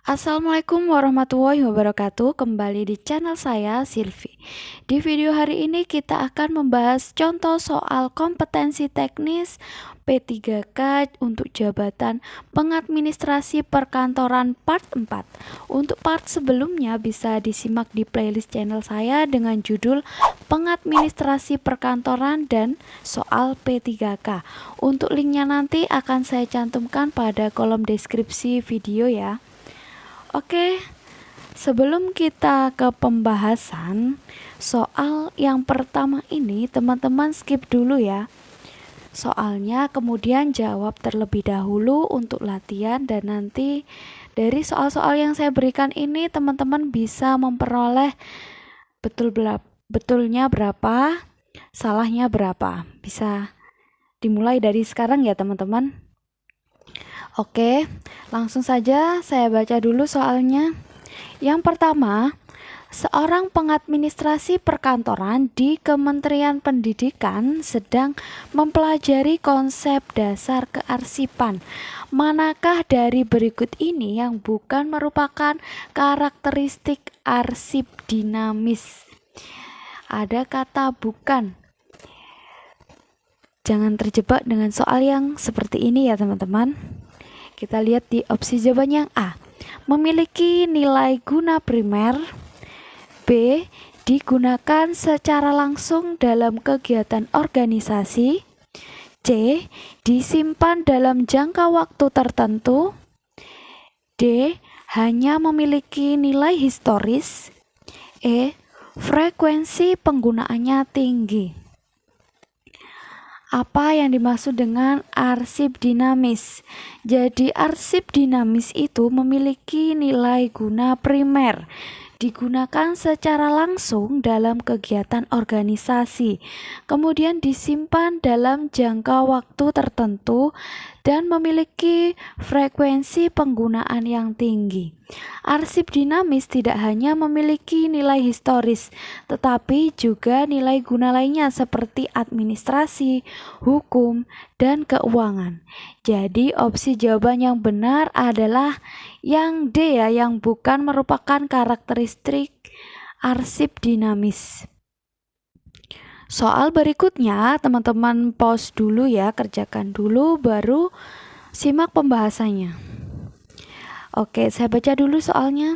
Assalamualaikum warahmatullahi wabarakatuh. Kembali di channel saya, Silvi. Di video hari ini kita akan membahas contoh soal kompetensi teknis P3K untuk jabatan pengadministrasi perkantoran part 4. Untuk part sebelumnya bisa disimak di playlist channel saya dengan judul pengadministrasi perkantoran dan soal P3K. Untuk linknya nanti akan saya cantumkan pada kolom deskripsi video ya. Oke, sebelum kita ke pembahasan soal yang pertama ini, teman-teman skip dulu ya soalnya, kemudian jawab terlebih dahulu untuk latihan, dan nanti dari soal-soal yang saya berikan ini teman-teman bisa memperoleh betulnya berapa, salahnya berapa. Bisa dimulai dari sekarang ya teman-teman. Oke, langsung saja saya baca dulu soalnya. Yang pertama, seorang pengadministrasi perkantoran di Kementerian Pendidikan sedang mempelajari konsep dasar kearsipan. Manakah dari berikut ini yang bukan merupakan karakteristik arsip dinamis? Ada kata bukan. Jangan terjebak dengan soal yang seperti ini ya teman-teman. Kita lihat di opsi jawaban yang A. Memiliki nilai guna primer. B. Digunakan secara langsung dalam kegiatan organisasi. C. Disimpan dalam jangka waktu tertentu. D. Hanya memiliki nilai historis. E. Frekuensi penggunaannya tinggi. Apa yang dimaksud dengan arsip dinamis? Jadi arsip dinamis itu memiliki nilai guna primer, digunakan secara langsung dalam kegiatan organisasi, kemudian disimpan dalam jangka waktu tertentu, dan memiliki frekuensi penggunaan yang tinggi. Arsip dinamis tidak hanya memiliki nilai historis, tetapi juga nilai guna lainnya seperti administrasi, hukum, dan keuangan. Jadi opsi jawaban yang benar adalah yang D ya, yang bukan merupakan karakteristik arsip dinamis. Soal berikutnya teman-teman pause dulu ya, kerjakan dulu baru simak pembahasannya. Oke, saya baca dulu soalnya.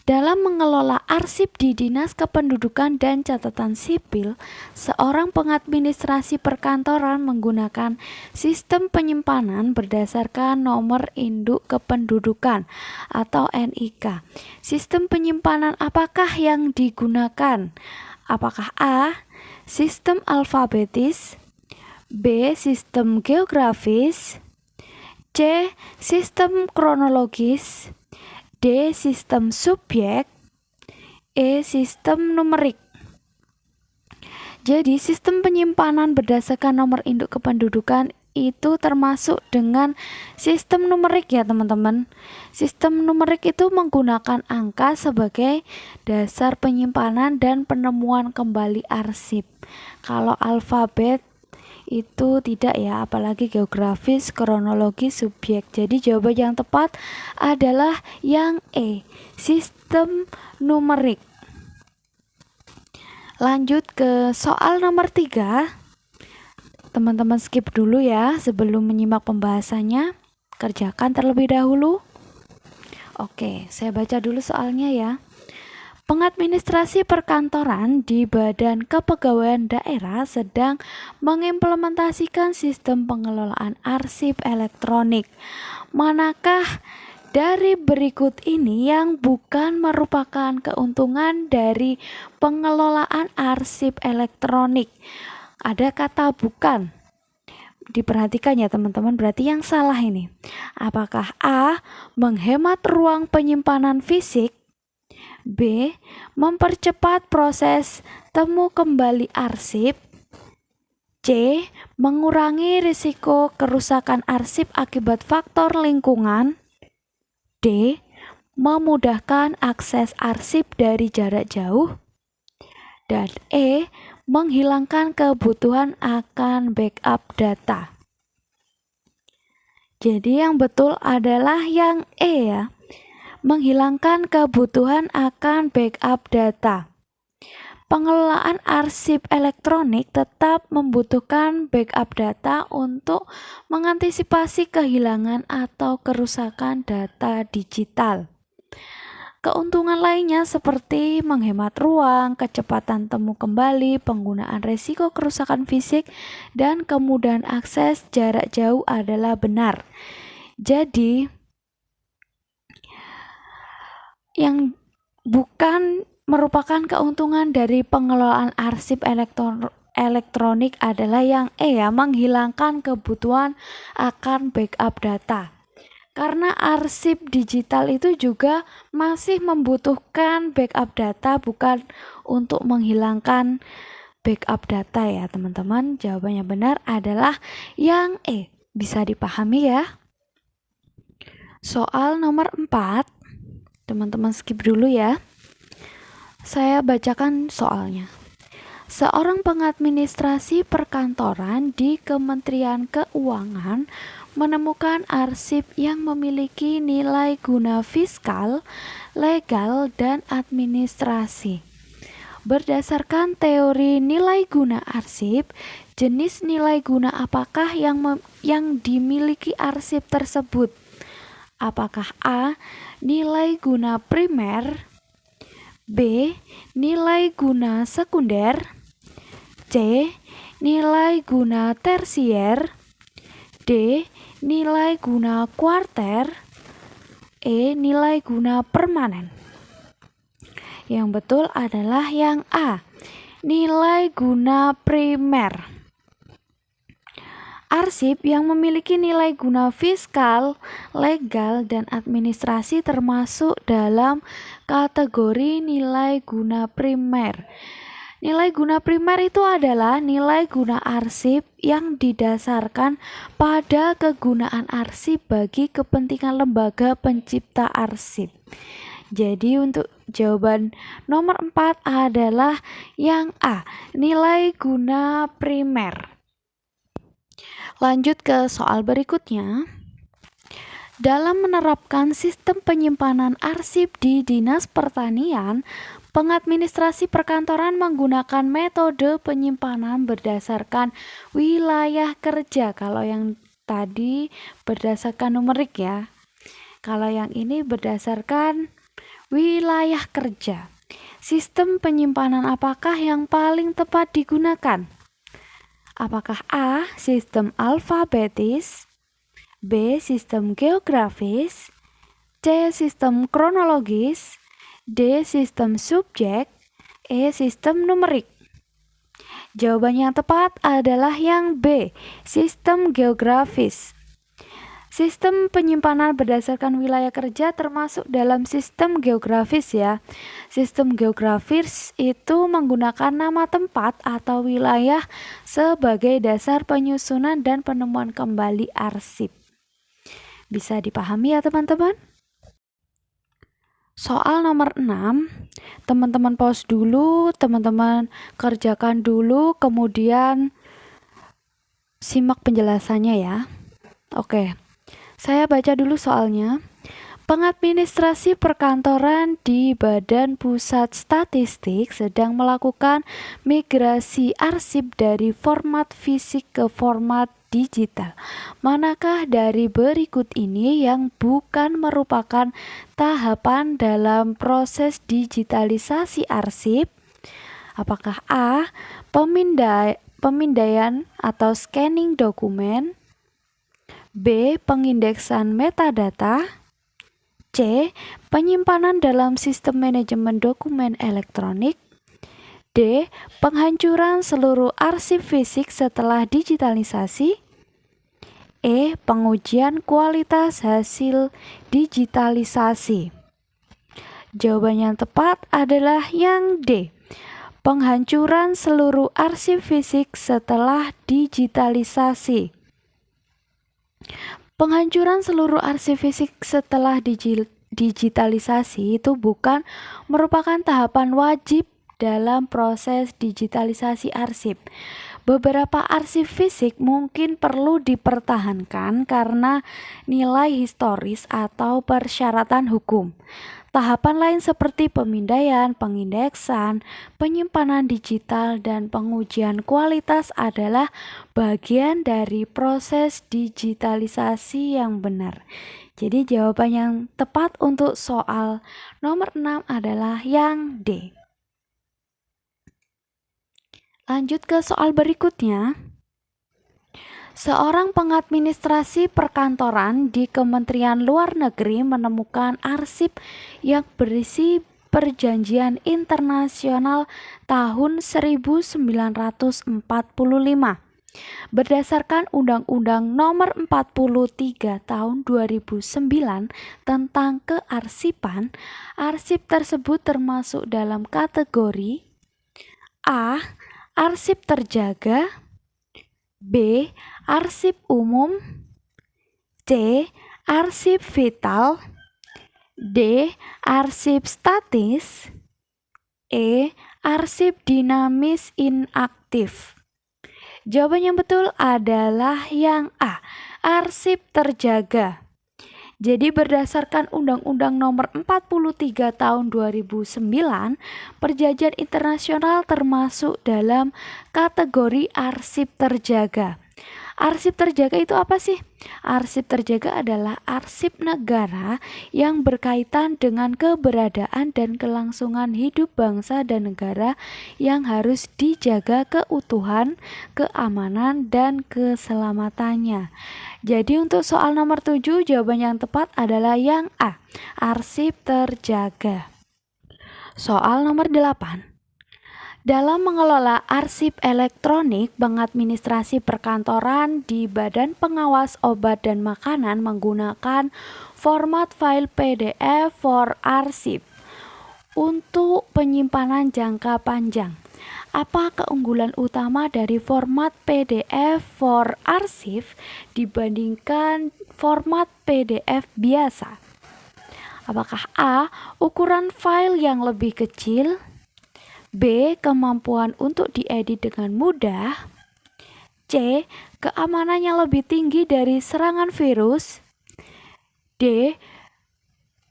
Dalam mengelola arsip di Dinas Kependudukan dan Catatan Sipil, seorang pengadministrasi perkantoran menggunakan sistem penyimpanan berdasarkan nomor induk kependudukan atau NIK. Sistem penyimpanan apakah yang digunakan? Apakah A. Sistem alfabetis, B. Sistem geografis, C. Sistem kronologis, D. Sistem subjek, E. Sistem numerik. Jadi sistem penyimpanan berdasarkan nomor induk kependudukan itu termasuk dengan sistem numerik ya teman-teman. Sistem numerik itu menggunakan angka sebagai dasar penyimpanan dan penemuan kembali arsip. Kalau alfabet itu tidak ya, apalagi geografis, kronologi, subjek. Jadi jawaban yang tepat adalah yang E, sistem numerik. Lanjut ke soal nomor 3. Teman-teman skip dulu ya sebelum menyimak pembahasannya. Kerjakan terlebih dahulu. Oke, saya baca dulu soalnya ya. Pengadministrasi perkantoran di Badan Kepegawaian Daerah sedang mengimplementasikan sistem pengelolaan arsip elektronik. Manakah dari berikut ini yang bukan merupakan keuntungan dari pengelolaan arsip elektronik? Ada kata bukan. Diperhatikan ya teman-teman, berarti yang salah ini. Apakah A. Menghemat ruang penyimpanan fisik, B. Mempercepat proses temu kembali arsip, C. Mengurangi risiko kerusakan arsip akibat faktor lingkungan, D. Memudahkan akses arsip dari jarak jauh, dan E. Menghilangkan kebutuhan akan backup data. Jadi yang betul adalah yang E ya. menghilangkan kebutuhan akan backup data. Pengelolaan arsip elektronik tetap membutuhkan backup data untuk mengantisipasi kehilangan atau kerusakan data digital. Keuntungan lainnya seperti menghemat ruang, kecepatan temu kembali, penggunaan resiko kerusakan fisik, dan kemudahan akses jarak jauh adalah benar. Jadi, yang bukan merupakan keuntungan dari pengelolaan arsip elektronik adalah yang menghilangkan kebutuhan akan backup data. Karena arsip digital itu juga masih membutuhkan backup data, bukan untuk menghilangkan backup data ya teman-teman. Jawabannya benar adalah yang Bisa dipahami ya. Soal nomor 4, teman-teman skip dulu ya. Saya bacakan soalnya. Seorang pengadministrasi perkantoran di Kementerian Keuangan menemukan arsip yang memiliki nilai guna fiskal, legal, dan administrasi. Berdasarkan teori nilai guna arsip, jenis nilai guna apakah yang dimiliki arsip tersebut? Apakah A. Nilai guna primer, B. Nilai guna sekunder, C. Nilai guna tersier, D. Nilai guna kuarter, E. Nilai guna permanen. Yang betul adalah yang A. Nilai guna primer. Arsip yang memiliki nilai guna fiskal, legal, dan administrasi termasuk dalam kategori nilai guna primer. Nilai guna primer itu adalah nilai guna arsip yang didasarkan pada kegunaan arsip bagi kepentingan lembaga pencipta arsip. Jadi untuk jawaban nomor 4 adalah yang A, nilai guna primer. Lanjut ke soal berikutnya. Dalam menerapkan sistem penyimpanan arsip di Dinas Pertanian, pengadministrasi perkantoran menggunakan metode penyimpanan berdasarkan wilayah kerja. Kalau yang tadi berdasarkan numerik ya. Kalau yang ini berdasarkan wilayah kerja. Sistem penyimpanan apakah yang paling tepat digunakan? Apakah A. Sistem alfabetis, B. Sistem geografis, C. Sistem kronologis, D. Sistem subjek, E. Sistem numerik. Jawaban yang tepat adalah yang B. Sistem geografis. Sistem penyimpanan berdasarkan wilayah kerja termasuk dalam sistem geografis ya. Sistem geografis itu menggunakan nama tempat atau wilayah sebagai dasar penyusunan dan penemuan kembali arsip. Bisa dipahami ya teman-teman? Soal nomor 6, teman-teman pause dulu, teman-teman kerjakan dulu, kemudian simak penjelasannya ya. Oke. Saya baca dulu soalnya. Pengadministrasi perkantoran di Badan Pusat Statistik sedang melakukan migrasi arsip dari format fisik ke format digital. Manakah dari berikut ini yang bukan merupakan tahapan dalam proses digitalisasi arsip? Apakah A. Pemindaian atau scanning dokumen, B. Pengindeksan metadata, C. Penyimpanan dalam sistem manajemen dokumen elektronik, D. Penghancuran seluruh arsip fisik setelah digitalisasi, E. Pengujian kualitas hasil digitalisasi. Jawaban yang tepat adalah yang D. Penghancuran seluruh arsip fisik setelah digitalisasi. Penghancuran seluruh arsip fisik setelah digitalisasi itu bukan merupakan tahapan wajib dalam proses digitalisasi arsip. Beberapa arsip fisik mungkin perlu dipertahankan karena nilai historis atau persyaratan hukum. Tahapan lain seperti pemindaian, pengindeksan, penyimpanan digital, dan pengujian kualitas adalah bagian dari proses digitalisasi yang benar. Jadi jawaban yang tepat untuk soal nomor 6 adalah yang D. Lanjut ke soal berikutnya. Seorang pengadministrasi perkantoran di Kementerian Luar Negeri menemukan arsip yang berisi perjanjian internasional tahun 1945. Berdasarkan Undang-Undang Nomor 43 Tahun 2009 tentang kearsipan, arsip tersebut termasuk dalam kategori A. Arsip terjaga, B. Arsip umum, C. Arsip vital, D. Arsip statis, E. Arsip dinamis inaktif. Jawaban yang betul adalah yang A. Arsip terjaga. Jadi berdasarkan Undang-Undang Nomor 43 Tahun 2009, perjanjian internasional termasuk dalam kategori arsip terjaga. Arsip terjaga itu apa sih? Arsip terjaga adalah arsip negara yang berkaitan dengan keberadaan dan kelangsungan hidup bangsa dan negara yang harus dijaga keutuhan, keamanan, dan keselamatannya. Jadi untuk soal nomor 7, jawaban yang tepat adalah yang A, arsip terjaga. Soal nomor 8. Dalam mengelola arsip elektronik, pengadministrasi perkantoran di Badan Pengawas Obat dan Makanan menggunakan format file PDF for arsip untuk penyimpanan jangka panjang. Apa keunggulan utama dari format PDF for arsip dibandingkan format PDF biasa? Apakah A. Ukuran file yang lebih kecil, B. Kemampuan untuk diedit dengan mudah, C. Keamanannya lebih tinggi dari serangan virus, D.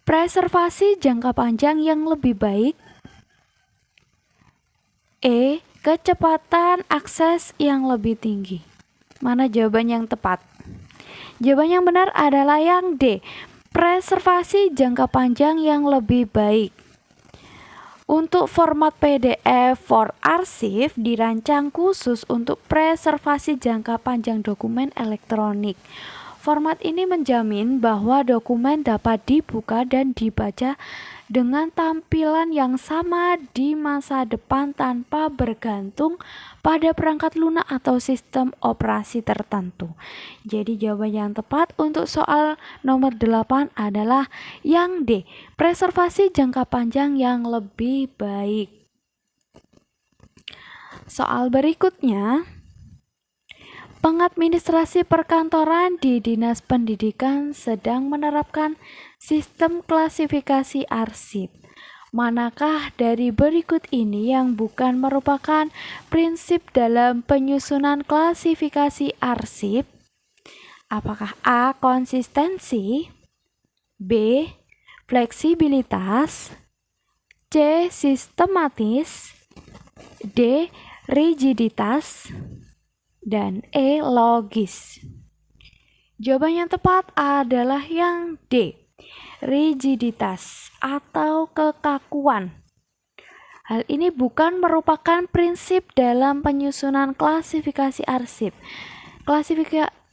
Preservasi jangka panjang yang lebih baik, E. Kecepatan akses yang lebih tinggi. Mana jawaban yang tepat? Jawaban yang benar adalah yang D. Preservasi jangka panjang yang lebih baik. Untuk format PDF for arsip dirancang khusus untuk preservasi jangka panjang dokumen elektronik. Format ini menjamin bahwa dokumen dapat dibuka dan dibaca dengan tampilan yang sama di masa depan tanpa bergantung pada perangkat lunak atau sistem operasi tertentu. Jadi jawaban yang tepat untuk soal nomor 8 adalah yang D, preservasi jangka panjang yang lebih baik. Soal berikutnya, pengadministrasi perkantoran di Dinas Pendidikan sedang menerapkan sistem klasifikasi arsip. Manakah dari berikut ini yang bukan merupakan prinsip dalam penyusunan klasifikasi arsip? Apakah A. Konsistensi, B. Fleksibilitas, C. Sistematis, D. Rigiditas, dan E. Logis. Jawaban yang tepat adalah yang D, rigiditas atau kekakuan. Hal ini bukan merupakan prinsip dalam penyusunan klasifikasi arsip.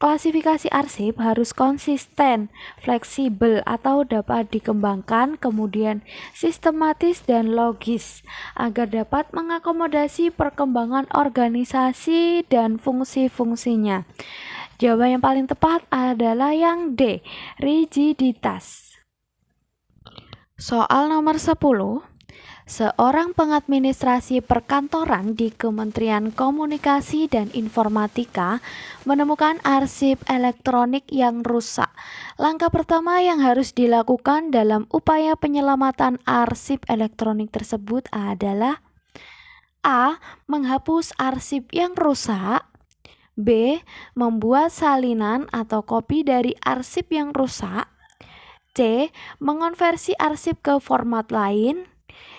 Klasifikasi arsip harus konsisten, fleksibel atau dapat dikembangkan, kemudian sistematis dan logis agar dapat mengakomodasi perkembangan organisasi dan fungsi-fungsinya. Jawaban yang paling tepat adalah yang D, rigiditas. Soal nomor 10. Seorang pengadministrasi perkantoran di Kementerian Komunikasi dan Informatika menemukan arsip elektronik yang rusak. Langkah pertama yang harus dilakukan dalam upaya penyelamatan arsip elektronik tersebut adalah A. Menghapus arsip yang rusak. B. Membuat salinan atau kopi dari arsip yang rusak. C. Mengonversi arsip ke format lain.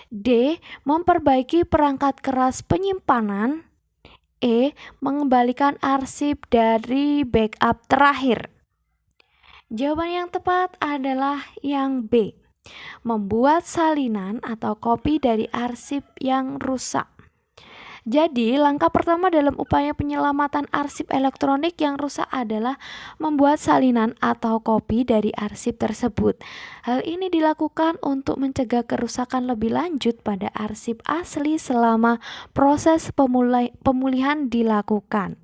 D. Memperbaiki perangkat keras penyimpanan. E. Mengembalikan arsip dari backup terakhir. Jawaban yang tepat adalah yang B. Membuat salinan atau kopi dari arsip yang rusak. Jadi, langkah pertama dalam upaya penyelamatan arsip elektronik yang rusak adalah membuat salinan atau kopi dari arsip tersebut. Hal ini dilakukan untuk mencegah kerusakan lebih lanjut pada arsip asli selama proses pemulihan dilakukan.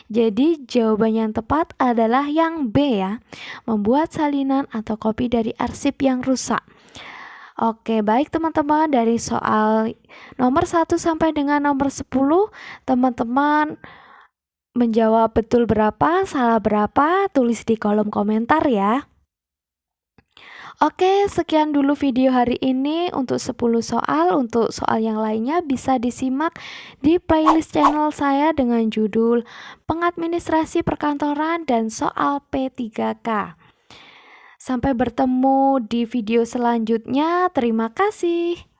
Jadi, jawaban yang tepat adalah yang B ya, membuat salinan atau kopi dari arsip yang rusak. Oke, baik teman-teman, dari soal nomor 1 sampai dengan nomor 10, teman-teman menjawab betul berapa, salah berapa, tulis di kolom komentar ya. Oke, sekian dulu video hari ini untuk 10 soal. Untuk soal yang lainnya bisa disimak di playlist channel saya dengan judul Pengadministrasi Perkantoran dan Soal P3K. Sampai bertemu di video selanjutnya. Terima kasih.